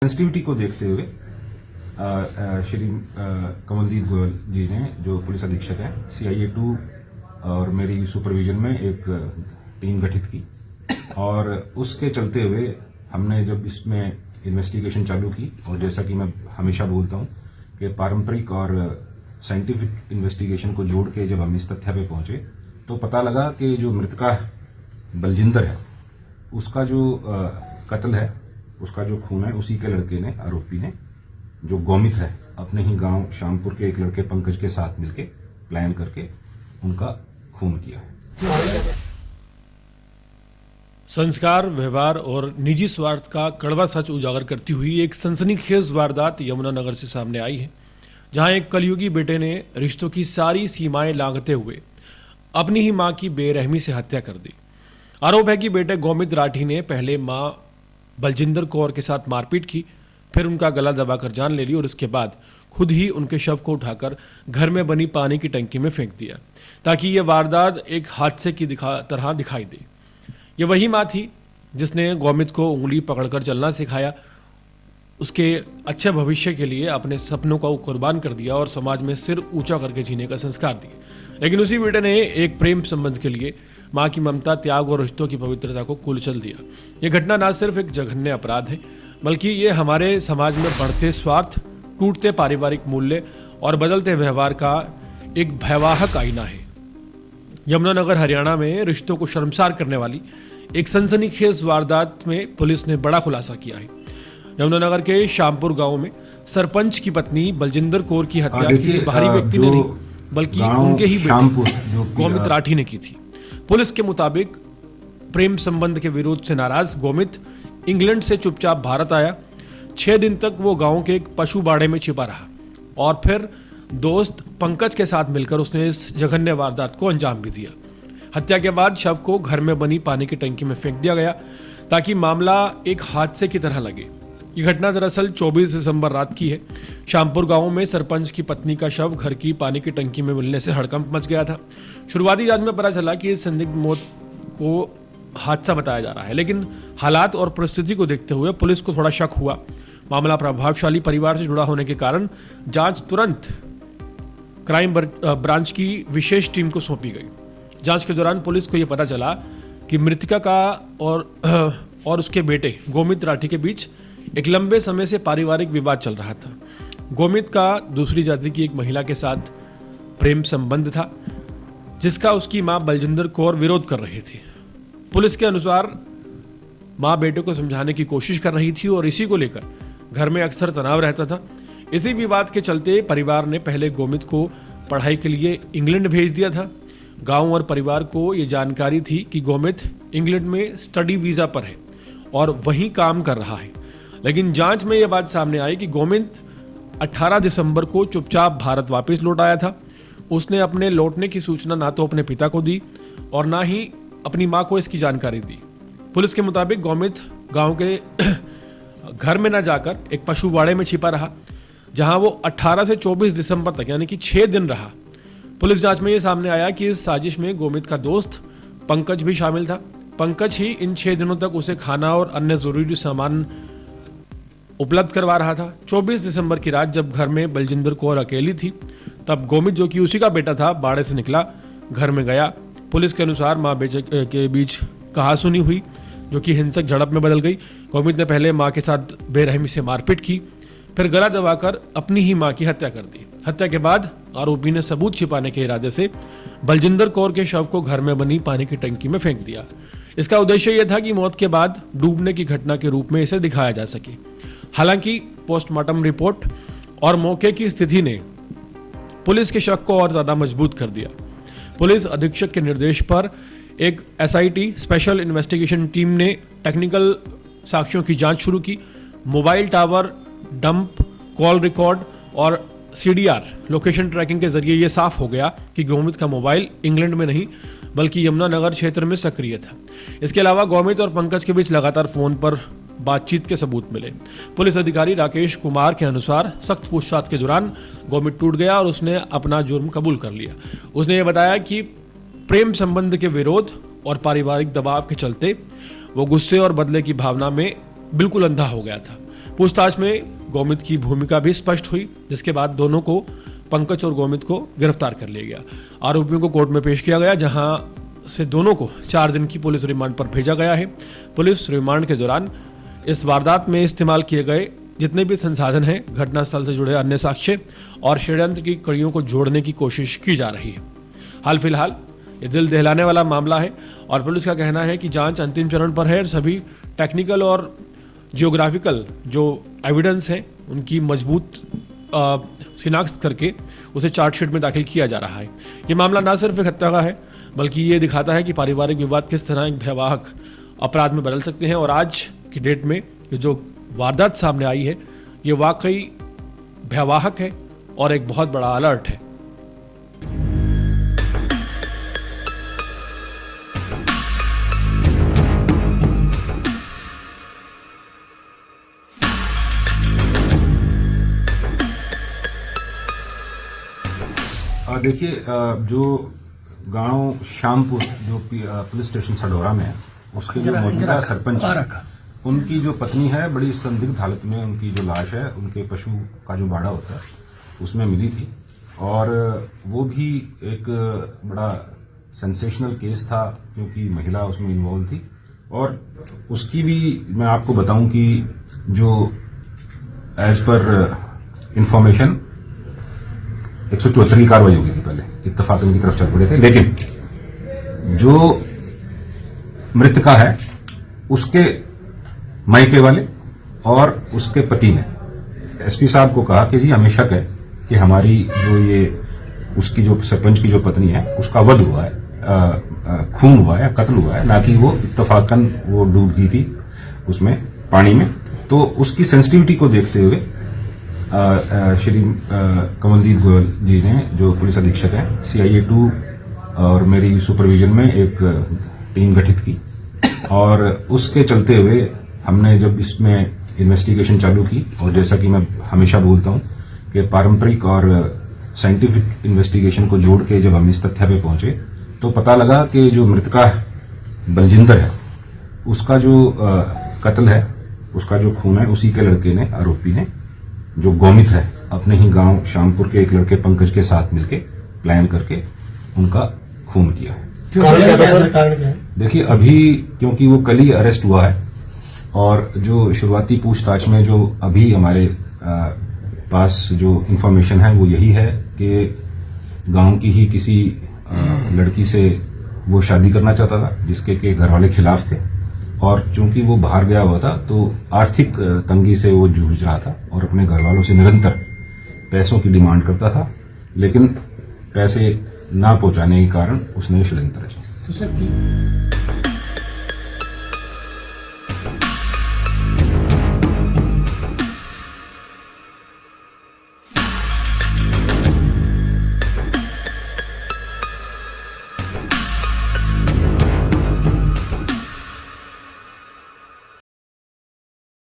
Sensitivity को देखते हुए श्री कमलदीप गोयल जी ने, जो पुलिस अधीक्षक हैं, CIA 2 और मेरी सुपरविजन में एक टीम गठित की और उसके चलते हुए हमने जब इसमें इन्वेस्टिगेशन चालू की, और जैसा कि मैं हमेशा बोलता हूं कि पारंपरिक और साइंटिफिक इन्वेस्टिगेशन को जोड़ के जब हम इस तथ्य पे पहुंचे तो पता लगा कि जो मृतका बलजिंदर है उसका जो कत्ल है, उसका जो खून है, उसी के लड़के ने, आरोपी ने, जो गौमित है, अपने ही गांव शामपुर के एक लड़के पंकज के साथ मिलके प्लान करके उनका खून किया है। संस्कार, व्यवहार और निजी स्वार्थ का कड़वा सच उजागर करती हुई एक सनसनीखेज वारदात यमुनानगर से सामने आई है, जहां एक कलयुगी बेटे ने रिश्तों की सारी सीमाएं लांघते हुए अपनी ही मां की बेरहमी से हत्या कर दी। आरोप है कि बेटे गौमित राठी ने पहले मां बलजिंदर कौर के साथ मारपीट की, फिर उनका गला दबाकर जान ले ली और उसके बाद खुद ही उनके शव को उठाकर घर में बनी पानी की टंकी में फेंक दिया, ताकि यह वारदात एक हादसे की तरह दिखाई दे। ये वही माँ थी जिसने गौमित को उंगली पकड़कर चलना सिखाया, उसके अच्छे भविष्य के लिए अपने सपनों को कुर्बान कर दिया और समाज में सिर ऊंचा करके जीने का संस्कार दिए। लेकिन उसी बेटे ने एक प्रेम संबंध के लिए माँ की ममता, त्याग और रिश्तों की पवित्रता को कुचल दिया। ये घटना न सिर्फ एक जघन्य अपराध है, बल्कि ये हमारे समाज में बढ़ते स्वार्थ, टूटते पारिवारिक मूल्य और बदलते व्यवहार का एक भयावह आईना है। यमुनानगर हरियाणा में रिश्तों को शर्मसार करने वाली एक सनसनीखेज वारदात में पुलिस ने बड़ा खुलासा किया है। यमुनानगर के शामपुर गांव में सरपंच की पत्नी बलजिंदर कौर की हत्या किसी बाहरी व्यक्ति ने नहीं, बल्कि उनके ही बेटे गौमित राठी ने की थी। पुलिस के मुताबिक प्रेम संबंध के विरोध से नाराज गौमित इंग्लैंड से चुपचाप भारत आया। 6 दिन तक वो गांव के एक पशु बाड़े में छिपा रहा और फिर दोस्त पंकज के साथ मिलकर उसने इस जघन्य वारदात को अंजाम भी दिया। हत्या के बाद शव को घर में बनी पानी की टंकी में फेंक दिया गया ताकि मामला एक हादसे की तरह लगे। ये घटना दरअसल 24 दिसंबर रात की है। शामपुर गांव में सरपंच की पत्नी का शव घर की पानी की टंकी में मिलने से हड़कंप मच गया था। शुरुआती जांच में पता चला कि इस संदिग्ध मौत को हादसा बताया जा रहा है, लेकिन हालात और परिस्थिति को देखते हुए पुलिस को थोड़ा शक हुआ। मामला प्रभावशाली परिवार से जुड़ा होने के कारण जांच तुरंत क्राइम ब्रांच की विशेष टीम को सौंपी गई। जांच के दौरान पुलिस को यह पता चला कि मृतका का और उसके बेटे गौमित राठी के बीच एक लंबे समय से पारिवारिक विवाद चल रहा था। गौमित का दूसरी जाति की एक महिला के साथ प्रेम संबंध था, जिसका उसकी मां बलजिंदर कौर विरोध कर रही थी। पुलिस के अनुसार मां बेटे को समझाने की कोशिश कर रही थी और इसी को लेकर घर में अक्सर तनाव रहता था। इसी विवाद के चलते परिवार ने पहले गौमित को पढ़ाई के लिए इंग्लैंड भेज दिया था। गांव और परिवार को ये जानकारी थी कि गौमित इंग्लैंड में स्टडी वीजा पर है और वहीं काम कर रहा है, लेकिन जांच में यह बात सामने आई कि गौमित 18 दिसंबर को चुपचाप भारत वापस लौट आया था। उसने अपने लौटने की सूचना ना तो अपने पिता को दी और ना ही अपनी मां को इसकी जानकारी दी। पुलिस के मुताबिक गौमित गांव के घर में न जाकर एक पशु बाड़े में छिपा रहा, जहां वो 18 से 24 दिसंबर तक यानी कि 6 दिन रहा। पुलिस जांच में यह सामने आया कि इस साजिश में गौमित का दोस्त पंकज भी शामिल था। पंकज ही इन 6 दिनों तक उसे खाना और अन्य जरूरी सामान उपलब्ध करवा रहा था। 24 दिसंबर की रात जब घर में बलजिंदर कौर अकेली थी, तब गौमित, जो कि उसी का बेटा था, बाड़े से निकला, घर में गया। पुलिस के अनुसार मां बेटे के बीच कहासुनी हुई, जो कि हिंसक झड़प में बदल गई। गौमित ने पहले मां के साथ बेरहमी से मारपीट की, फिर गला दबाकर अपनी ही मां की हत्या कर दी। हत्या के बाद आरोपी ने सबूत छिपाने के इरादे से बलजिंदर कौर के शव को घर में बनी पानी की टंकी में फेंक दिया। इसका उद्देश्य यह था कि मौत के बाद डूबने की घटना के रूप में इसे दिखाया जा सके। हालांकि पोस्टमार्टम रिपोर्ट और मौके की स्थिति ने पुलिस के शक को और ज्यादा मजबूत कर दिया। पुलिस अधीक्षक के निर्देश पर एक SIT स्पेशल इन्वेस्टिगेशन टीम ने टेक्निकल साक्ष्यों की जांच शुरू की। Mobile tower, dump, call record और CDR लोकेशन ट्रैकिंग के जरिए यह साफ हो गया कि गौमित का मोबाइल इंग्लैंड में नहीं बल्कि यमुनानगर क्षेत्र में सक्रिय था। इसके अलावा गौमित और पंकज के बीच लगातार फोन पर बातचीत के सबूत मिले। पुलिस अधिकारी राकेश कुमार के अनुसार सख्त पूछताछ के दौरान गौमित टूट गया और उसने अपना जुर्म कबूल कर लिया। उसने ये बताया कि प्रेम संबंध के विरोध और पारिवारिक दबाव के चलते वो गुस्से और बदले की भावना में बिल्कुल अंधा हो गया था। पूछताछ में गौमित की भूमिका भी स्पष्ट हुई, जिसके बाद दोनों को, पंकज और गौमित को, गिरफ्तार कर लिया गया। आरोपियों को कोर्ट में पेश किया गया, जहां से दोनों को 4 दिन की पुलिस रिमांड पर भेजा गया है। पुलिस रिमांड के दौरान इस वारदात में इस्तेमाल किए गए जितने भी संसाधन हैं, घटनास्थल से जुड़े अन्य साक्ष्य और षड्यंत्र की कड़ियों को जोड़ने की कोशिश की जा रही है। हाल फिलहाल ये दिल दहलाने वाला मामला है और पुलिस का कहना है कि जांच अंतिम चरण पर है। सभी टेक्निकल और जियोग्राफिकल जो एविडेंस है उनकी मजबूत शिनाख्त करके उसे चार्जशीट में दाखिल किया जा रहा है। ये मामला ना सिर्फ एक हत्या का है, बल्कि ये दिखाता है कि पारिवारिक विवाद किस तरह एक भयावह अपराध में बदल सकते हैं। और आज की डेट में ये जो वारदात सामने आई है, ये वाकई भयावह है और एक बहुत बड़ा अलर्ट है। देखिए, जो गांव शामपुर जो पुलिस स्टेशन सडौरा में है, उसके जो मौजूदा सरपंच हैं, उनकी जो पत्नी है, बड़ी संदिग्ध हालत में उनकी जो लाश है उनके पशु का जो बाड़ा होता है उसमें मिली थी। और वो भी एक बड़ा सेंसेशनल केस था क्योंकि महिला उसमें इन्वॉल्व थी। और उसकी भी मैं आपको बताऊं कि जो एज पर इंफॉर्मेशन 174 की कार्रवाई होगी थी, पहले इत्तफाकन की तरफ चल पड़े थे, लेकिन जो मृतका है उसके मायके वाले और उसके पति ने एसपी साहब को कहा कि जी हमें शक है कि हमारी जो ये उसकी जो सरपंच की जो पत्नी है उसका वध हुआ है, खून हुआ है, कत्ल हुआ है, ना कि वो इत्तफाकन वो डूब गई थी उसमें पानी में। तो उसकी सेंसिटिविटी को देखते हुए श्री कमलदीप गोयल जी ने, जो पुलिस अधीक्षक हैं, CIA 2 और मेरी सुपरविजन में एक टीम गठित की। और उसके चलते हुए हमने जब इसमें इन्वेस्टिगेशन चालू की, और जैसा कि मैं हमेशा बोलता हूं कि पारंपरिक और साइंटिफिक इन्वेस्टिगेशन को जोड़ के जब हम इस तथ्य पे पहुंचे तो पता लगा कि जो मृतका बलजिंदर है उसका जो कत्ल है, उसका जो खून है, उसी के लड़के ने, आरोपी ने, जो गौमित है, अपने ही गांव शामपुर के एक लड़के पंकज के साथ मिलके प्लान करके उनका खून किया है। देखिए, अभी क्योंकि वो कल ही अरेस्ट हुआ है और जो शुरुआती पूछताछ में जो अभी हमारे पास जो इंफॉर्मेशन है वो यही है कि गांव की ही किसी लड़की से वो शादी करना चाहता था, जिसके के घर वाले खिलाफ थे। और चूंकि वो बाहर गया हुआ था तो आर्थिक तंगी से वो जूझ रहा था और अपने घर वालों से निरंतर पैसों की डिमांड करता था, लेकिन पैसे ना पहुंचाने के कारण उसने षड्यंत्र रचा।